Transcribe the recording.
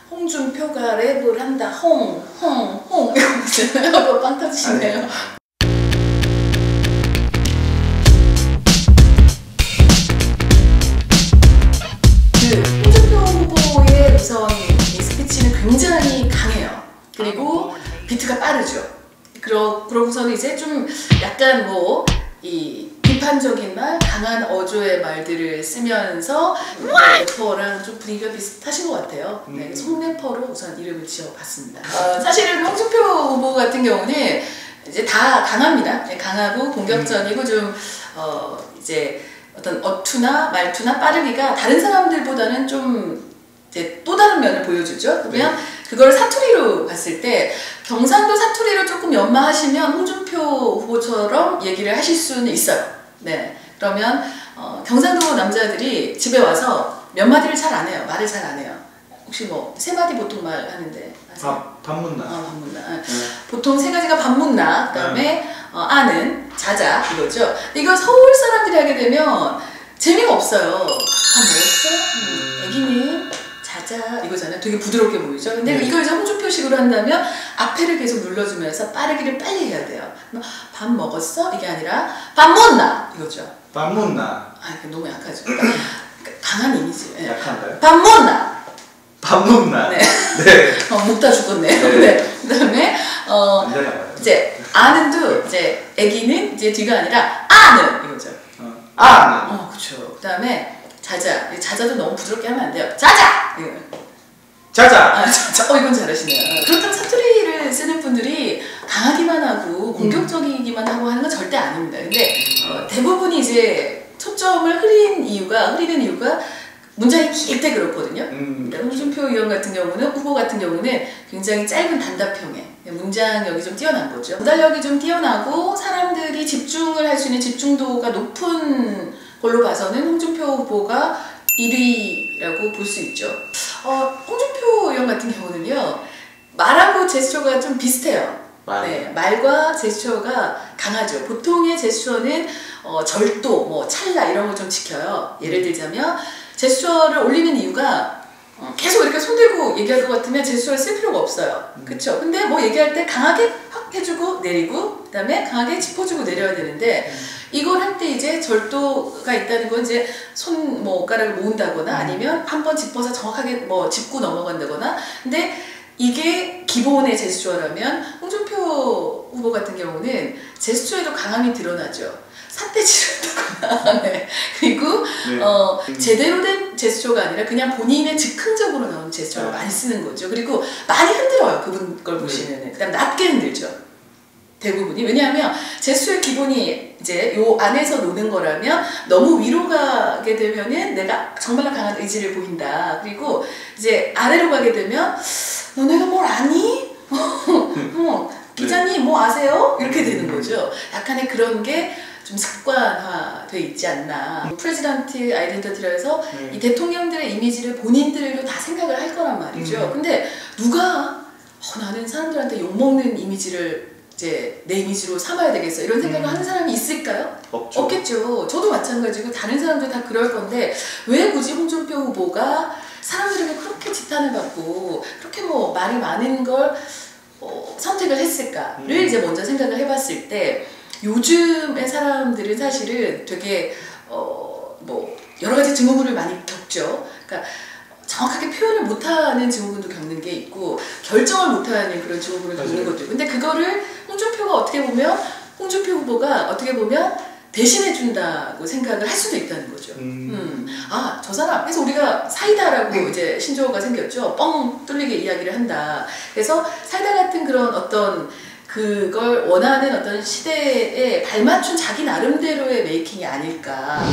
홍준표가 랩을 한다. 홍 이러면서 빵 터지시네요. 홍준표 후보의 우선 이 스피치는 굉장히 강해요. 그리고 비트가 빠르죠. 그러고서는 이제 좀 약간 뭐 이 비판적인 말, 강한 어조의 말들을 쓰면서 래퍼랑 좀 분위기가 비슷하신 것 같아요. 네, 송래퍼로 우선 이름을 지어봤습니다. 사실은 홍준표 후보 같은 경우는 이제 다 강합니다. 강하고 공격적이고 좀 이제 어떤 어투나 말투나 빠르기가 다른 사람들보다는 좀 이제 또 다른 면을 보여주죠. 그러면 그걸 사투리로 봤을 때 경상도 사투리를 조금 연마하시면 홍준표 후보처럼 얘기를 하실 수는 있어요. 네, 그러면 경상도 남자들이 집에 와서 몇 마디를 잘 안 해요. 말을 잘 안 해요. 혹시 뭐 세 마디 보통 말 하는데 아세요? 반문나. 반문나. 보통 세 가지가 반문나, 그다음에 아는, 자자 이거죠. 이거 서울 사람들이 하게 되면 재미가 없어요. 밥 먹었어? 애기는 자자 이거잖아요. 되게 부드럽게 보이죠. 근데 이걸 이제 홍준표식으로 한다면 앞에를 계속 눌러주면서 빠르기를 빨리 해야 돼요. 밥 먹었어? 이게 아니라 밥 못나 이거죠. 밥 못나. 아, 너무 약하죠. 강한 이미지. 네. 약한가요? 밥 못나. 밥 못나. 네. 네. 먹다 죽었네요. 네. 그다음에 이제 아는도 이제 애기는 이제 뒤가 아니라 아는 이거죠. 아는. 그렇죠. 그다음에 자자도 너무 부드럽게 하면 안 돼요. 자자! 자자! 자자. 이건 잘하시네요. 그렇다고 사투리를 쓰는 분들이 강하기만 하고 공격적이기만 하고 하는 건 절대 아닙니다. 근데 대부분이 이제 초점을 흐리는 이유가 문장이 길 때 그렇거든요. 그러니까 홍준표 의원 같은 경우는, 후보 같은 경우는 굉장히 짧은 단답형에 문장력이 좀 뛰어난 거죠. 문단력이 좀 뛰어나고 사람들이 집중을 할 수 있는 집중도가 높은 걸로 봐서는 홍준표 후보가 1위라고 볼 수 있죠. 홍준표 의원 같은 경우는요, 말하고 제스처가 좀 비슷해요. 네, 말과 제스처가 강하죠. 보통의 제스처는 절도, 뭐 찰나 이런 걸 좀 지켜요. 예를 들자면 제스처를 올리는 이유가 계속 이렇게 손들고 얘기할 것 같으면 제스처를 쓸 필요가 없어요. 그쵸? 근데 뭐 얘기할 때 강하게 확 해주고 내리고, 그 다음에 강하게 짚어주고 내려야 되는데, 이걸 할 때 이제 절도가 있다는 건 이제 손가락을 모은다거나 아니면 한번 짚어서 정확하게 뭐 짚고 넘어간다거나. 근데 이게 기본의 제스처라면 홍준표 후보 같은 경우는 제스처에도 강함이 드러나죠. 삿대질을 한다거나. 네. 그리고 제대로 된 제스처가 아니라 그냥 본인의 즉흥적으로 나온 제스처를 많이 쓰는 거죠. 그리고 많이 흔들어요. 그분 걸 보시면은. 그다음 낮게 흔들죠. 대부분이. 왜냐하면 제스처의 기본이 이제 요 안에서 노는 거라면 너무 위로 가게 되면은 내가 정말로 강한 의지를 보인다. 그리고 이제 아래로 가게 되면 너네가 뭘 아니? 기자님 뭐 아세요? 이렇게 되는 거죠. 약간의 그런 게 좀 습관화돼 있지 않나. 프레지던트 아이덴티티라 해서 이 대통령들의 이미지를 본인들로 다 생각을 할 거란 말이죠. 근데 누가 나는 사람들한테 욕먹는 이미지를 이제 내 이미지로 삼아야 되겠어 이런 생각을 하는 사람이 있을까요? 없죠. 없겠죠. 저도 마찬가지고 다른 사람들 다 그럴 건데 왜 굳이 홍준표 후보가 사람들에게 그렇게 지탄을 받고 그렇게 뭐 말이 많은 걸 선택을 했을까를 이제 먼저 생각을 해봤을 때, 요즘의 사람들은 사실은 되게 뭐 여러 가지 증후군을 많이 겪죠. 그러니까 정확하게 표현을 못하는 증후군도 겪는 게 있고 결정을 못하는 그런 증후군을 겪는 것도 있고. 근데 그거를 홍준표 후보가 어떻게 보면 대신해 준다고 생각을 할 수도 있다는 거죠. 저 사람 그래서 우리가 사이다라고 이제 신조어가 생겼죠. 뻥 뚫리게 이야기를 한다. 그래서 사이다 같은 그런 어떤 그걸 원하는 어떤 시대에 발맞춘 자기 나름대로의 메이킹이 아닐까.